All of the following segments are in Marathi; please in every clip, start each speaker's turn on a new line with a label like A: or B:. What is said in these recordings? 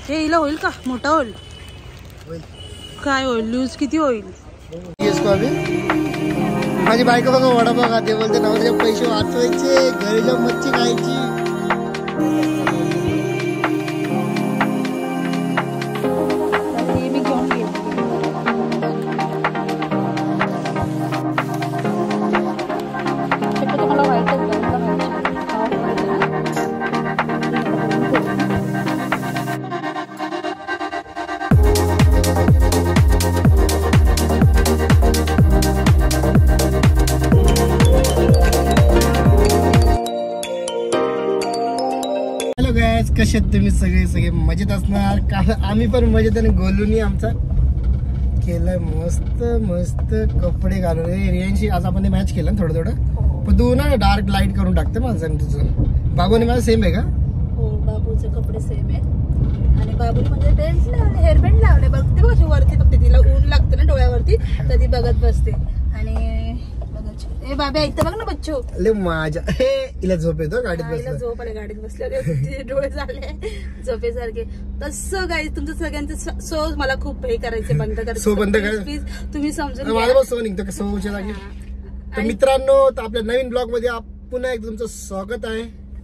A: हे हिला होईल का? मोठा होईल काय होईल? लूज किती होईल?
B: माझी बायको बघा वडापाव खाते, बोलते नवऱ्याचे पैसे वाचवायचे, घरी जाऊन मच्छी खायची. कसे तुम्ही सगळे मजेत असणार का? आम्ही पण मजेत आणि गोलूनी आमचा केलाय मस्त मस्त कपडे घालून. रियांशी आज आपण मॅच केलं थोडं पण तू ना डार्क लाईट करून टाकते माझं. तुझं बाबूने माझं सेम आहे का?
A: हो, बाबूचे कपडे सेम आहे आणि बाबूने म्हणजे बेल्ट लावले, हेअरबँड लावले. बघते बघ वरती, फक्त तिला ऊन लागतं ना डोळ्यावरती तर ती बघत बसते. आणि ए बाबा इथं बघ ना बच्चू,
B: अरे माझ्या हिला झोप येतो गाडीत
A: बसल्या. झोप आले गाडीत बसल्या, डोळे झाले झोपेसारखे. तसं काही तुमचं सगळ्यांचं सो मला खूप हे करायचे, बंद करायचं प्लीज, तुम्ही समजून
B: माझा सो निघतो का सोच्या जागी. तर मित्रांनो, आपल्या नवीन ब्लॉग मध्ये पुन्हा एक तुमचं स्वागत आहे.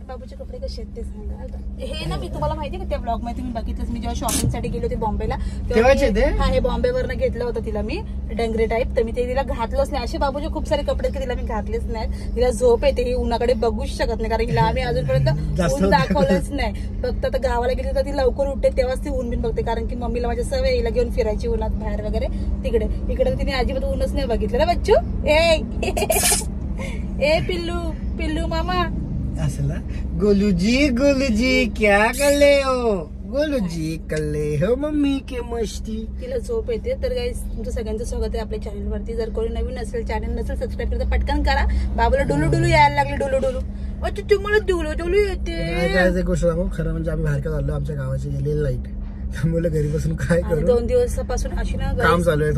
A: बाबूचे कपडे कसे आहेत ते सांगा. हे ना मी तुम्हाला माहिती आहे का, त्या ब्लॉग मध्ये तुम्ही बघितलंच, मी जेव्हा शॉपिंग साठी गेले होते बॉम्बेला तेव्हा हे बॉम्बे वरनं घेतलं होतं तिला मी, डंगरे टाईप. तर मी ते तिला घातलंच नाही. असे बाबूचे खूप सारे कपडे तिला मी घातलेच नाही. तिला झोप येते, ही उन्हाकडे बघूच शकत नाही, कारण हिला आम्ही अजूनपर्यंत ऊन दाखवलंच नाही. फक्त आता गावाला गेली तर ती लवकर उठते तेव्हाच ती ऊन बिन बघते, कारण की मम्मीला माझ्या सवय हिला घेऊन फिरायची उन्हात बाहेर वगैरे. इकडे तिने अजिबात ऊनच नाही बघितलं ना बच्चू. ए पिल्लू मामा
B: असला. गोलूजी क्या कर ले हो? गोलूजी कर ले हो मम्मी के मस्ती.
A: तिला झोप येते. तर गाईस, तुमचं सगळ्यांचं स्वागत आहे आपल्या चॅनल वरती. जर कोणी नवीन असेल, चॅनल नसेल सबस्क्राईब करता पटकन करा. बाबूला डुलू यायला लागले, डुलू. अच्छा तुम्हाला डुलू येते.
B: गोष्ट सांगू, खरं म्हणजे आम्ही बाहेर का चाललो, आमच्या गावाची गेलेली लाईट, त्यामुळे घरी बसून काय करू.
A: 2 दिवसापासून अशी ना काम चालू आहे.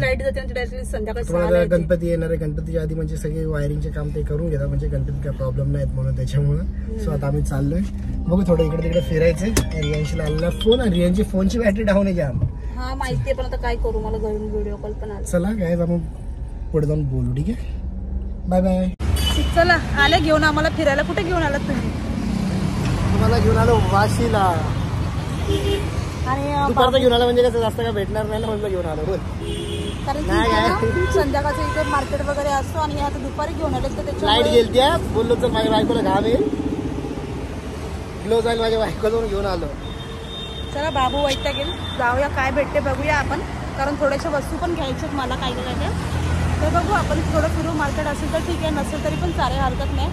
A: लाईट जाते संध्याकाळी.
B: गणपती येणार आहे, गणपतीच्या आधी म्हणजे सगळे वायरिंगचे काम ते करून घेतात, म्हणजे गणपती काय प्रॉब्लेम नाहीत म्हणून त्याच्यामुळे. सो आता आम्ही चाललोय, बघू थोडं इकडे तिकडे फिरायचंय. रियांशी लावलेला फोन, आणि रियांची फोनची बॅटरी डाऊन आहे जाम.
A: हा माहितीये, पण आता काय करू, मला घरून व्हिडिओ कॉल पण आला.
B: चला काय, आपण पुढे जाऊन बोलू. ठीक आहे, बाय बाय.
A: चला आले घेऊन आम्हाला फिरायला. कुठे घेऊन आलात तुम्ही?
B: तुम्हाला घेऊन आलो वाशीला.
A: आणि
B: दुपारचा घेऊन आला म्हणजे कसं, जास्त काय भेटणार नाही ना, म्हणलं घेऊन आलो. बोल.
A: कारण संध्याकाळचं इथे मार्केट वगैरे असतो, आणि आता दुपारी घेऊन आले तर त्याच्या
B: लाईट गेली त्या, बोललो तर माझ्या बायकोला घाम येईल, ग्लो जाईल माझ्या बायकोला, घेऊन आलो.
A: चला बाबू वैता गेल, जाऊया काय भेटते बघूया आपण, कारण थोड्याशा वस्तू पण घ्यायच्यात मला काय तर बघू आपण. थोडं फिरू, मार्केट असेल तर ठीक आहे, नसेल तरी पण चालेल, हरकत नाही.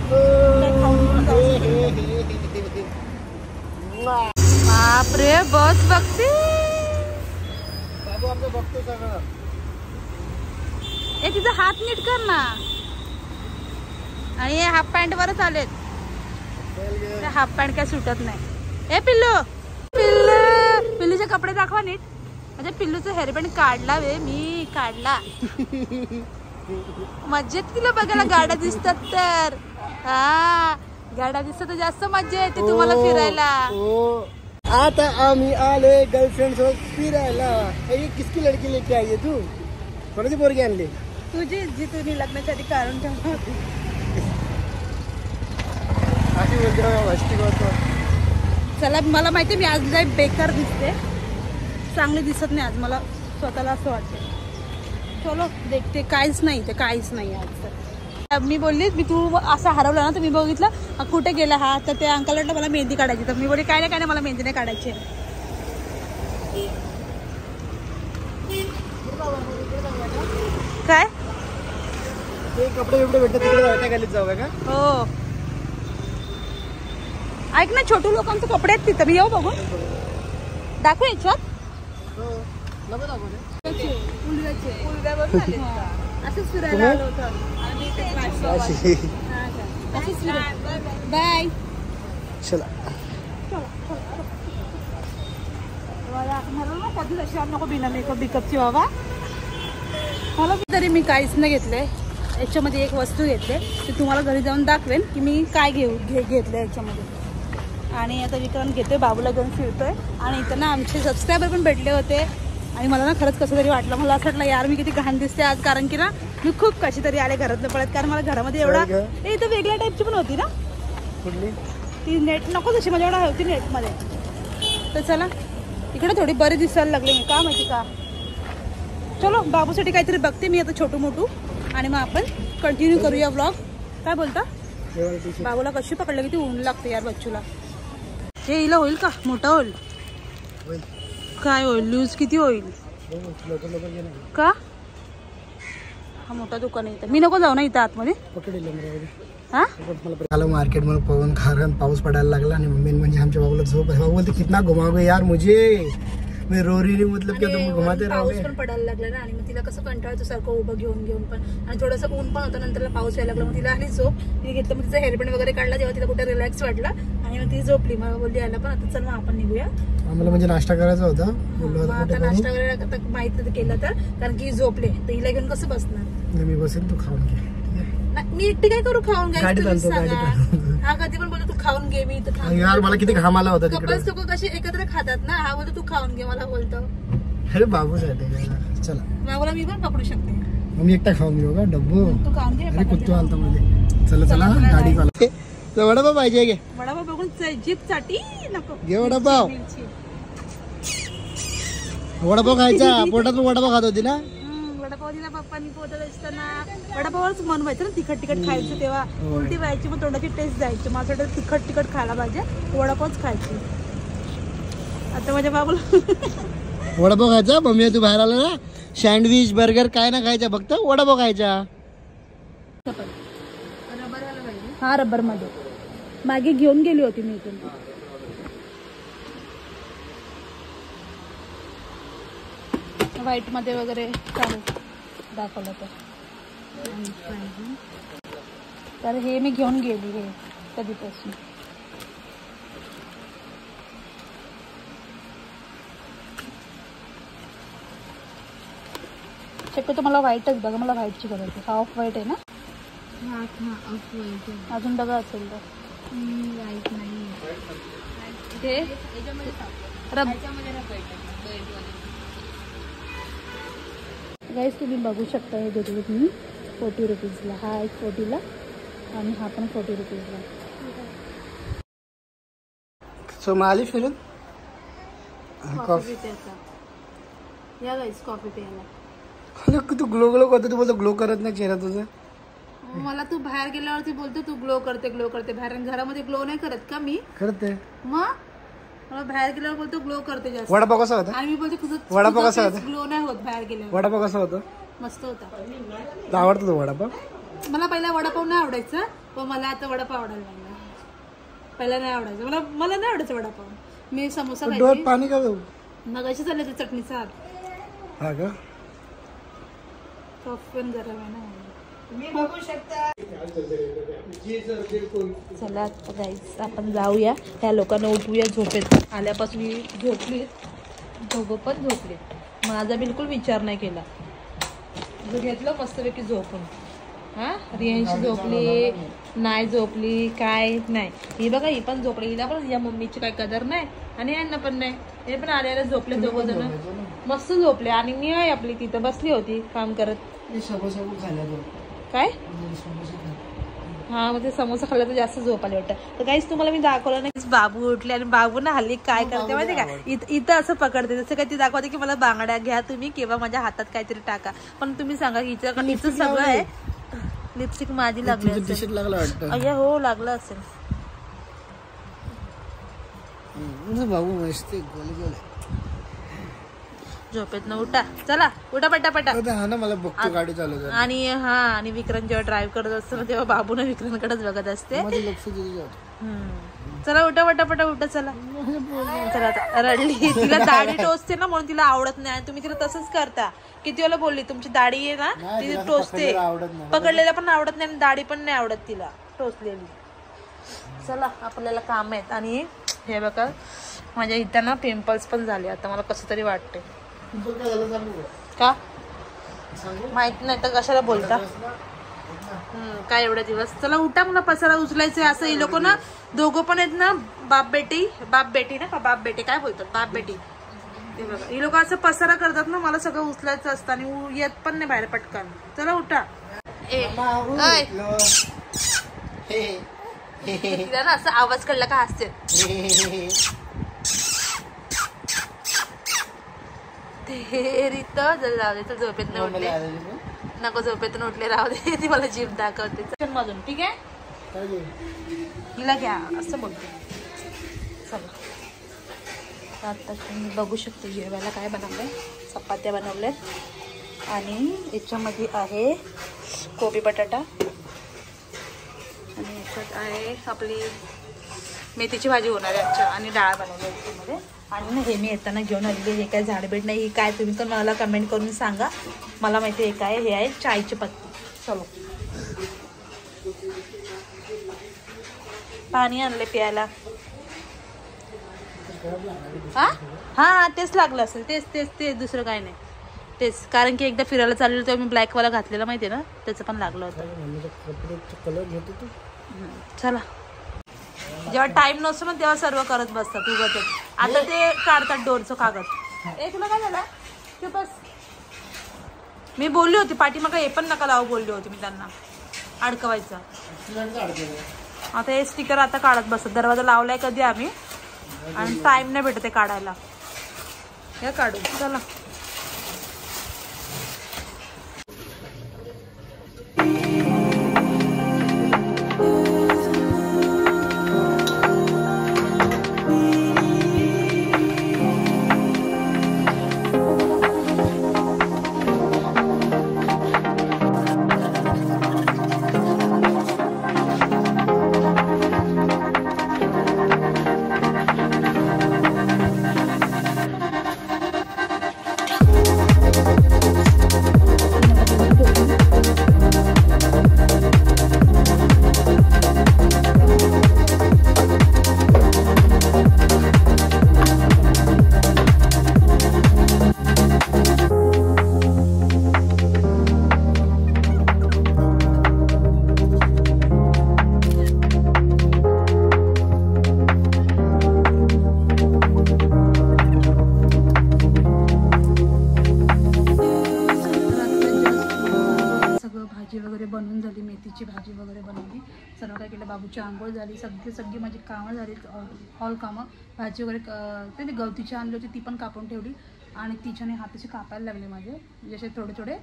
A: बापरे बस बघते
B: बाबू, आमचं बघतो सगळं.
A: ए तिचा हात नीट कर ना. आणि हे हाफ पॅन्ट वरच आलेत, हाफ पॅन्ट काय सुटत नाही. ए पिल्लूचे कपडे दाखवा नीट. म्हणजे पिल्लूचं हेअरबँड काढला मी काढला. मज्जा येते तिला बघायला, गाड्या दिसतात तर. हा गाड्या दिसतात तर जास्त मज्जा येते तुम्हाला फिरायला.
B: आता आम्ही आले गर्लफ्रेंड सोबत फिरायला. किसकी लडकी लेके आई तू? कोणाची पोरगी आणली?
A: तुझी, जी तुम्ही लग्नाच्या आधी काढून ठेवली. चला, मला माहिती मी आज लय बेकार दिसते, चांगली दिसत नाही आज मला स्वतःला असं वाटतं. चलो देखते. काहीच नाही, ते काहीच नाही आज. तर मी बोलली, मी तू असं हरवलं ना, तर मी बघितलं कुठे गेला हा, तर ते अंकल वाटलं मला मेहंदी काढायची. तर मी बोलली काय नाही मला मेहंदी नाही काढायची. काय
B: कपडे बिपडे भेटतात तिकडे गल्लीत जाऊ का?
A: हो ऐक ना, छोटू लोकांचे कपडे आहेत तिथं, मी येऊ बघून दाखवू याच्यात. असंच फिरायला आलो होतं. बाय.
B: चला
A: कधी तशी नको बिना मेकअप बिकअपची बाबा. मला तरी मी काहीच नाही घेतलंय. याच्यामध्ये एक वस्तू घेतले, ते तुम्हाला घरी जाऊन दाखवेन की मी काय घेतलं याच्यामध्ये. आणि आता विक्रांत घेतोय, बाबूला घेऊन फिरतोय. आणि इथं ना आमचे सबस्क्रायबर पण भेटले होते आणि मला ना खरंच कसं तरी वाटलं. मला असं वाटलं यार मी किती घाण दिसते आज, कारण की ना मी खूप कशी तरी आले घरातनं पळत, कारण मला घरामध्ये एवढा इथं वेगळ्या टाईपची पण होती ना ती नेट, नको तशी माझ्याकडे होती नेटमध्ये. तर चला इकडे थोडी बरी दिसायला लागली मी, का माहिती का. चलो बाबूसाठी काहीतरी बघते मी आता छोटू मोठू, आणि मग आपण कंटिन्यू करूया व्लॉग. काय बोलता. बाबूला कशी पकडलं की ती ऊन लागते यार बच्चूला. हे हिला होईल का, मोठा होईल काय होईल, लूज किती होईल का. हा मोठा दुकान आहे इथं, मी नको जाऊ ना इथं आतमध्ये. हा
B: आलो मार्केट मध्ये पवन खारण, पाऊस पडायला लागला आणि मेन म्हणजे आमच्या बाबूला झोप आहे. बाबू बोलते कितना घुमाओगे यार मुझे, मी रो रही नहीं, मतलब क्या तुम घुमाते रहोगे.
A: पाऊस पण पडायला लागला ना, आणि मग तिला कसं कंटाळतो सारखं उभं घेऊन पण, आणि थोडंसं ऊन पण होतं. नंतर पाऊस यायला लागला, मग तिला आली झोप. तिने घेतलं, मग तिचा हेअरबँड वगैरे काढला, जेव्हा तिला कुठे रिलॅक्स वाटला आणि मग ती झोपली. मग बोलली यायला पण आता चल मग आपण निघूया.
B: आम्हाला म्हणजे नाश्ता करायचा होता,
A: आता नाश्ता वगैरे आता माहिती केलं तर, कारण की झोपले तर हिला घेऊन कसं बसणार.
B: मी बसेल, तू खाऊन घे.
A: मी एकटी काय करू खाऊन घ्या. हा कधी पण बोलतो तू खाऊन घे, मी इथं
B: यार मला किती घाम आला होता तिकडे.
A: लोक कशी एकत्र खातात ना, हा बोलतो तू खाऊन घे, मला बोलतो.
B: अरे बाबूच आहे, चला
A: बाबूला मी पण पकडू शकते.
B: मी एकटा खाऊन घेऊ का डब्बू.
A: तू खाऊन घे.
B: अरे कुत्तू आलता मध्ये. चला चला गाडी चालू. वडापाव पाहिजे घे.
A: वडापाव बघून जीप साठी नको
B: घे वडापाव. वडापाव खायचा, पोटात वडापाव खात होती ना.
A: वडापाव दिला पप्पांनी पोटात असताना. वडापावच मन व्हायचं ना तिखट खायचं, तेव्हा उलटी व्हायची, मग तोंडाची टेस्ट जायची. माझं तिखट खायला पाहिजे, वडापावच खायची. आता माझ्या बाबूला
B: वडापाव खायचा. मम्मी तू बाहेर आला ना, सँडविच बर्गर काय ना खायचा, फक्त वडापाव खायचा.
A: हा रबर मध्ये मागे घेऊन गेली होती मी इथून. व्हाईट मध्ये वगैरे चालू दाखवलं तर हे मी घेऊन गेली हे कधीपासून. शक्यतो मला व्हाईटच बघा, मला व्हाईटची गरज आहे. हा ऑफ व्हाईट आहे ना. ऑफ व्हाईट अजून बघा असेल तर. व्हाईट नाही गाईस, तुम्ही बघू शकता हे देतो तुम्ही 40 रुपीजला. हा एक 40ला आणि हा पण 40 रुपीजला.
B: सो माली फिरून
A: कॉफी या गाईस, कॉफी प्यायला.
B: तू ग्लो ग्लो करतो, तू बोलतो ग्लो करत नाही चेहरा तुझा.
A: मला तू बाहेर गेल्यावरती बोलतो तू ग्लो करते बाहेर, घरामध्ये ग्लो नाही करत का मी.
B: करते
A: मग मला बाहेर गेल्यावर बोलतो ग्लो करते जास्त.
B: वडापाव कसा होता.
A: आणि मी बोलते तुझं
B: वडापाव कसा होता.
A: ग्लो नाही होत बाहेर गेल्यावर.
B: वडापाव कसा होता.
A: मस्त होता.
B: आवडतो तो वडापाव.
A: मला पहिला वडापाव नाही आवडायचा, पण मला आता वडापाव आवडायला लागला. पहिला नाही आवडायचं मला नाही आवडायचं वडापाव. मी समोसा खायचे.
B: पाणी का
A: मगाशी चालले ते चटणीचा हात.
B: हा का.
A: कॉफी पण गरम आहे ना. चला गाईस आपण जाऊया, त्या लोकांना उठवूया झोपेत. आल्यापासून झोपली, दोघं पण झोपले. माझा बिलकुल विचार नाही केला, घेतलं मस्तपैकी झोपून. हा रियांशी झोपली नाही, झोपली काय नाही. ही बघा ही पण झोपली, हिला पण या मम्मीची काय कदर नाही आणि यांना पण नाही. हे पण आल्याला झोपले दोघं जण, मस्त झोपले. आणि मी आहे आपली तिथं बसली होती काम करत. काय हा मग ते समोसा खाल्ला तर जास्त झोप आली वाटतं. तर काहीच तुम्हाला मी दाखवलं नाही. बाबू उठले आणि बाबू ना हल्ली काय करते माहिती का, इथं असं पकडते. जसं काय ती दाखवते की मला बांगड्या घ्या तुम्ही किंवा माझ्या हातात काहीतरी टाका. पण तुम्ही सांगा हिचं सगळं आहे. लिपस्टिक माझी लागली अय्या, हो लागलं असेल.
B: बाबू मस्त
A: झोपेत न उठा, चला उठा पटापटा.
B: मला बघतो गाडी चालवतो.
A: आणि हा आणि विक्रांत जेव्हा ड्राईव्ह करत असतो ना तेव्हा बाबू ना विक्रांतकडेच बघत असते. चला उठा पटापटा उठा. चला चला आता रडली. तिला दाढी टोचते ना म्हणून तिला आवडत नाही. तुम्ही तिला तसंच करता. किती वेळा बोलली तुमची दाढी आहे ना ती टोचते. पकडलेला पण आवडत नाही आणि दाढी पण नाही आवडत तिला टोचलेली. चला आपल्याला काम आहेत. आणि हे बघा माझ्या इथं ना पिंपल्स पण झाले. आता मला कसं तरी वाटते का माहित नाही तर कशाला बोलता. काय एवढा दिवस. चला उठा, मला पसारा उचलायचंय. असं हे लोक ना दोघं पण आहेत ना, बाप बेटी ना का बाप बेटे काय बोलतात, बाप बेटी. हे बघा ही लोक असं पसारा करतात ना, मला सगळं उचलायचं असतं आणि येत पण नाही बाहेर पटकन. चला उठा. तिला ना असं आवाज कळला का हसते. ते रीत जाऊ दे, झोपेत नाही उठले नको, झोपेतून उठले राहू दे. ती मला जीभ दाखवते मधून. ठीक आहे हिला घ्या असं बोलते. चला आता तुम्ही बघू शकते जेवायला काय बनवलंय. चपात्या बनवल्यात आणि याच्यामध्ये आहे कोबी बटाटा आणि याच्यात आहे आपली मेथीची भाजी होणार आहे आजच्या आणि डाळ बनवली याच्यामध्ये. आणि ना हे मी येताना घेऊन आलेली, हे काय झाडबेट नाही, ही काय तुम्ही पण मला कमेंट करून सांगा. मला माहिती आहे काय हे आहे, चायची पत्ती. चलो पाणी आणले प्यायला. हा तेच लागलं असेल, तेच दुसरं काय नाही तेच. कारण की एकदा फिरायला चाललेलं तेव्हा मी ब्लॅकवाला घातलेला माहिती आहे ना, त्याचं पण लागलं होतं. चला जेव्हा टाइम नसतो ना तेव्हा सर्व करत बसतात उगाच. आता ते काढतात डोरचं कागद. तुला काय झालं ते बस. मी बोलली होती पाठीमागं हे पण नका लावू बोलली होती मी त्यांना अडकवायचं. आता हे स्टिकर आता काढत बसतात. दरवाजा लावलाय कधी आम्ही आणि टाइम नाही भेटत ते काढायला. हे काढू चला. बनवून झाली, मेथीची भाजी वगैरे बनवली. सर्व काय केलं, बाबूची आंघोळ झाली, सगळी माझी कामं झाली, ऑल कामं. भाजी वगैरे ते गवतीची आणली होती ती पण कापून ठेवली आणि तिच्याने हाताचे कापायला लागले माझे जसे थोडे थोडे.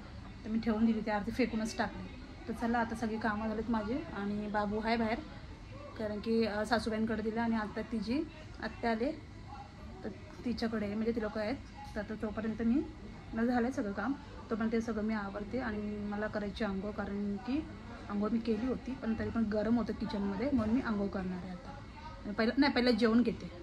A: तर मी ठेवून दिली, ते अर्धे फेकूनच टाकले. तर चला आता सगळी कामं झालीत माझे आणि बाबू आहे बाहेर कारण की सासूबाईंकडे दिलं आणि आता तिची आत्या आले तर तिच्याकडे म्हणजे ती लोक आहेत. तर तोपर्यंत मी मला झालं आहे सगळं काम, तोपर्यंत ते सगळं मी आवरते आणि मला करायची आंघोळ. कारण की आंघोळ मी केली होती पण तरी पण गरम होतं किचनमध्ये म्हणून मी आंघोळ करणार आहे आता. पहिलं जेवण घेते.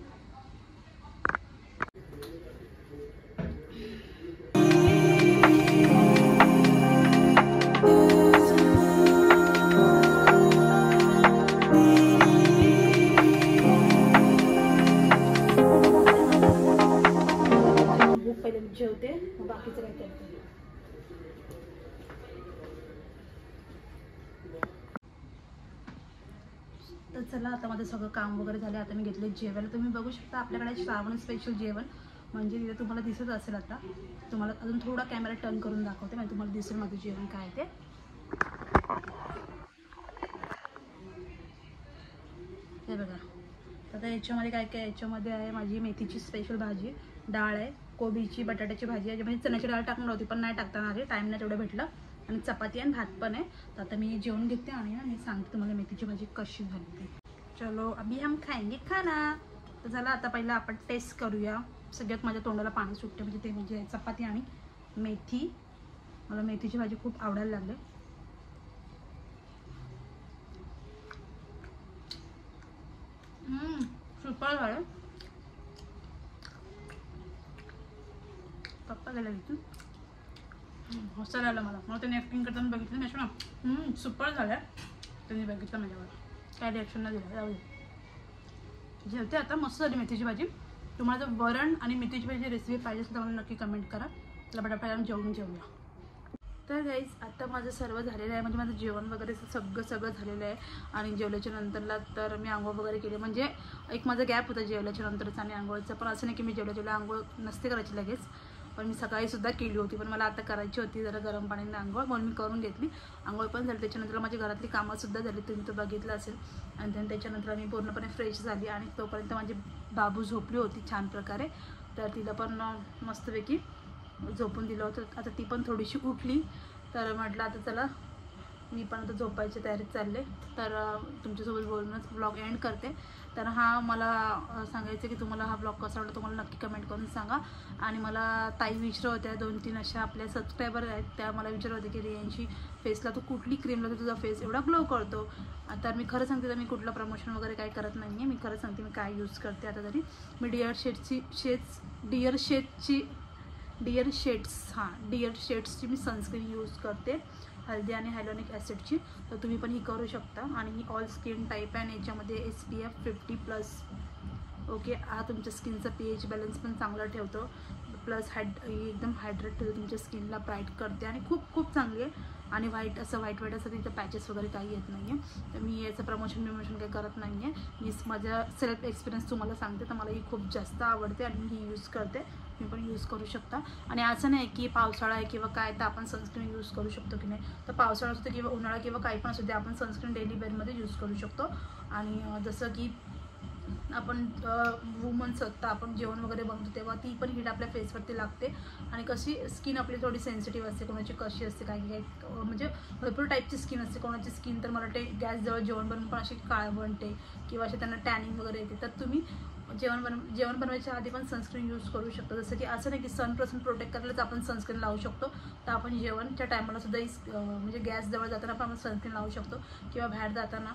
A: जेवते बाकीचं काय करते. तर चला आता माझं सगळं काम वगैरे झालं. आता मी घेतले जेवायला. तुम्ही बघू शकता आपल्याकडे श्रावण स्पेशल जेवण म्हणजे तिथे तुम्हाला दिसत असेल. आता तुम्हाला अजून थोडा कॅमेरा टर्न करून दाखवते म्हणजे तुम्हाला दिसेल माझं जेवण काय ते. हे बघा आता याच्यामध्ये काय काय, याच्यामध्ये आहे माझी मेथीची स्पेशल भाजी, डाळ आहे, कोबीची बटाट्याची भाजी आहे म्हणजे चण्याची डाळ टाकणार होती पण नाही टाकता आली, टाईम नाही तेवढं भेटलं, आणि चपाती आणि भात पण आहे. तर आता मी जेवण घेते आणि मी सांगते तुम्हाला मेथीची भाजी कशी झाली ती. चलो अभी हम खाएंगे खाना. तर चला आता पहिला आपण टेस्ट करूया. सगळ्यात माझ्या तोंडाला पाणी सुटते म्हणजे ते म्हणजे चपाती आणि मेथी. मला मेथीची भाजी खूप आवडायला लागली. सुपर झालं. पप्पा गेला तिथून हसायला आलं मला त्यांनी ॲक्टिंग करताना बघितलं मी ना सुपर झालं. त्यांनी बघितलं माझ्यावर काय रिॲक्शन नाही दिलं. जाऊ दे जेवते आता. मस्त झाली मेथीची भाजी. तुम्हाला जर वरण आणि मेथीची भाजी रेसिपी पाहिजे असेल तर मला नक्की कमेंट करा. चला पटापट जेवूया. तर गाईज आता माझं सर्व झालेलं आहे, म्हणजे माझं जेवण वगैरे सगळं झालेलं आहे. आणि जेवल्याच्या नंतरला तर मी आंघोळ वगैरे केली, म्हणजे एक माझा गॅप होता जेवल्याच्या नंतरचा आणि आंघोळचा. पण असं नाही की मी जेवल्या आंघोळ नसते करायची लगेच, पण मी सकाळीसुद्धा केली होती, पण मला आता करायची होती जरा गरम पाण्याने आंघोळ, म्हणून मी करून घेतली. आंघोळ पण झाली, त्याच्यानंतर माझी घरातली कामंसुद्धा झाली, तुम्ही तो बघितलं असेल. आणि त्याच्यानंतर मी पूर्णपणे फ्रेश झाली आणि तोपर्यंत माझी बाबू झोपली होती छान प्रकारे. तर तिला पण मस्तपैकी झोपून दिलं होतं. आता ती पण थोडीशी उठली, तर म्हटलं आता चला मी पण आता झोपायची तयारीत चालले. तर तुमच्यासोबत बोलूनच ब्लॉग एंड करते. तर हा मला सांगायचं की तुम्हाला हा ब्लॉग कसा वाटला तुम्हाला नक्की कमेंट करून सांगा. आणि मला ताई विचारत होत्या 2-3 अशा आपल्या सबस्क्रायबर आहेत, त्या मला विचारत होते की रियांशी फेसला तू कुठली क्रीम लावते, तुझा फेस एवढा ग्लो करतो. आता मी खरं सांगते तर मी कुठलं प्रमोशन वगैरे काही करत नाही आहे. मी खरं सांगते मी काय यूज करते. आता तरी मी डिअर शेड्सची मी सनस्क्रीन यूज करते, हल्दी आणि हायलोनिक ॲसिडची. तर तुम्ही पण ही करू शकता. आणि ही ऑल स्किन टाईप आहे आणि याच्यामध्ये SPF 50+. ओके, हा तुमच्या स्किनचा pH बॅलन्स पण चांगला ठेवतो, प्लस एकदम हायड्रेट ठेवतो, तुमच्या स्किनला ब्राईट करते आणि खूप चांगली आहे. आणि व्हाईट असं तिथं पॅचेस वगैरे काही येत नाही आहे. तर मी याचं प्रमोशन काही करत नाही आहे. मी माझ्या सेल्फ एक्सपिरियन्स तुम्हाला सांगते. तर मला ही खूप जास्त आवडते आणि मी ही यूज करते, मी पण यूज करू शकता. आणि असं नाही की पावसाळा आहे किंवा काय तर आपण सनस्क्रीन यूज करू शकतो की नाही. तर पावसाळा असतो किंवा उन्हाळा किंवा काही पण असू दे, आपण सनस्क्रीन डेली वेअरमध्ये यूज करू शकतो. आणि जसं की आपण वुमन्स आहोत, तर आपण जेवण वगैरे बनवतो तेव्हा ती पण हीट आपल्या फेसवरती लागते. आणि कशी स्किन आपली थोडी सेन्सिटिव्ह असते, कोणाची कशी असते काही म्हणजे भरपूर टाईपची स्किन असते. कोणाची स्किन तर मला वाटते गॅसजवळ जेवण बनवून पण अशी काळ बनते किंवा असे त्यांना टॅनिंग वगैरे येते. तर तुम्ही जेवण बनवायच्या आधी पण सनस्क्रीन यूज करू शकतो. जसं की असं नाही की सनपासून प्रोटेक्ट करायलाच आपण सनस्क्रीन लावू शकतो. तर आपण जेवणच्या टायमाला सुद्धा म्हणजे गॅसजवळ जाताना पण आपण सनस्क्रीन लावू शकतो किंवा बाहेर जाताना,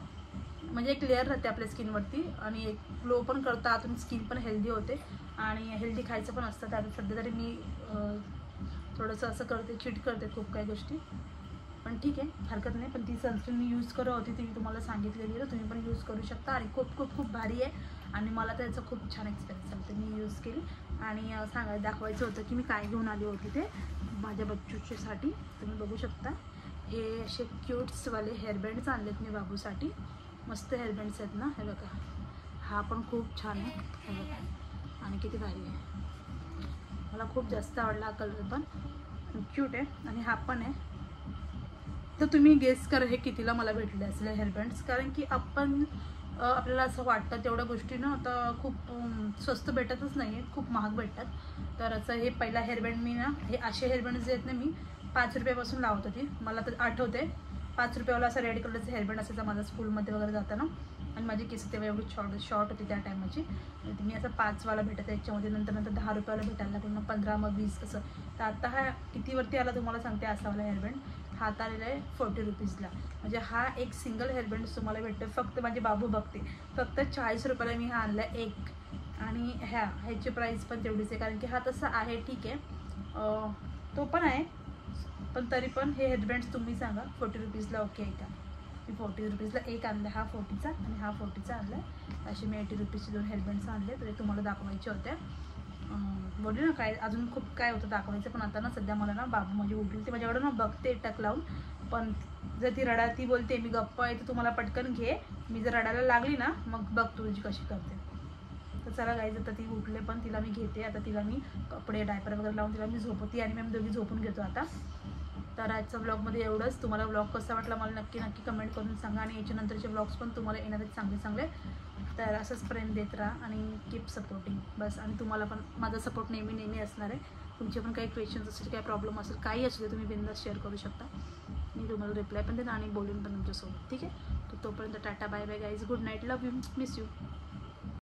A: म्हणजे एक लेअर राहते आपल्या स्किनवरती आणि एक ग्लो पण करतं, आतून स्किन पण हेल्दी होते आणि हेल्दी खायचं पण असतं. त्यात सध्या तरी मी थोडंसं असं चीट करते खूप काही गोष्टी, पण ठीक आहे हरकत नाही. पण ती सनस्क्रीन मी यूज करत होती, ती मी तुम्हाला सांगितलेली आहे, तुम्ही पण यूज करू शकता. आणि खूप भारी आहे आणि मला त्याचा खूप छान एक्सपिरियन्स आहे. तर मी यूज केली आणि दाखवायचं होतं की मी काय घेऊन आली होती ते माझ्या बच्चूच्यासाठी. तुम्ही बघू शकता हे असे क्यूट्सवाले हेअरबँड्स आणलेत मी बाबूसाठी. मस्त हेअरबँड्स आहेत ना, हे बघा. हा पण खूप छान आहे, हे बघा. आणि किती भारी आहे, मला खूप जास्त आवडला. कलर पण क्यूट आहे आणि हा पण आहे. तर तुम्ही गेस करा हे कितीला मला भेटले असेल हेअरबँड्स, कारण की आपल्याला असं वाटतं तेवढ्या गोष्टी ना आता खूप स्वस्त भेटतच नाही आहेत, खूप महाग भेटतात. तर असं हे पहिला हेअरबँड मी ना, हे असे हेअरबँड्स जे आहेत ना मी 5 रुपयापासून लावत होती. मला तर आठवते 5 रुपयावाला असं रेड कलरचं हेअरबँड असायचा माझा स्कूलमध्ये वगैरे जाताना. आणि माझी केस तेव्हा एवढी शॉर्ट होती त्या टायमाची. मी असं 5वाला भेटत याच्यामध्ये, नंतर 10 रुपयाला भेटायला लागेल, मग 15, मग 20 असं. तर आता हा कितीवरती आला तुम्हाला सांगते. असावाला हेअरबँड हात आलेला आहे 40 रुपीजला. म्हणजे हा एक सिंगल हेअरबँड तुम्हाला भेटतो. फक्त माझे बाबू बघते, फक्त 40 रुपयाला मी हा आणला एक. आणि ह्याची प्राईस पण तेवढीच आहे, कारण की हा तसा आहे ठीक आहे, तो पण आहे, पण तरी पण हे हेअरबँड्स तुम्ही सांगा 40 रुपीजला ओके आहे का. मी 40 रुपीजला एक आणला, हा 40चा आणि हा 40चा आणला आहे. असे मी 80 रुपीजचे 2 हेअरबँड्स आणले, तर तुम्हाला दाखवायचे होते. बोलले ना काय अजून खूप काय होतं दाखवायचं, पण आता ना सध्या मला ना बाबू माझी उठली, ते माझ्याकडं ना बघते टक लावून. पण जर ती ती बोलते मी गप्प आहे तर तुम्हाला पटकन घे, मी जर रडायला लागली ना मग बघ तुझी कशी करते. तर चला गाईज आता ती उठले, पण तिला मी घेते. आता तिला मी कपडे डायपर वगैरे लावून तिला मी झोपवते आणि मी दोघी झोपून घेतो आता. तर आजच्या ब्लॉगमध्ये एवढंच. तुम्हाला ब्लॉग कसा वाटला मला नक्की कमेंट करून सांगा. आणि याच्यानंतरचे ब्लॉग्स पण तुम्हाला येणार आहेत चांगले. तर असंच प्रेम देत राहा आणि कीप सपोर्टिंग बस. आणि तुम्हाला पण माझा सपोर्ट नेहमी असणार आहे. तुमचे पण काही क्वेश्चन्स असतील, काही प्रॉब्लेम असेल, काही असू दे, तुम्ही बिनधास्त शेअर करू शकता. मी तुम्हाला रिप्लाय पण देईन आणि बोलून पण तुमच्यासोबत, ठीक आहे. तर तोपर्यंत tata bye bye guys, good night, love you, miss you.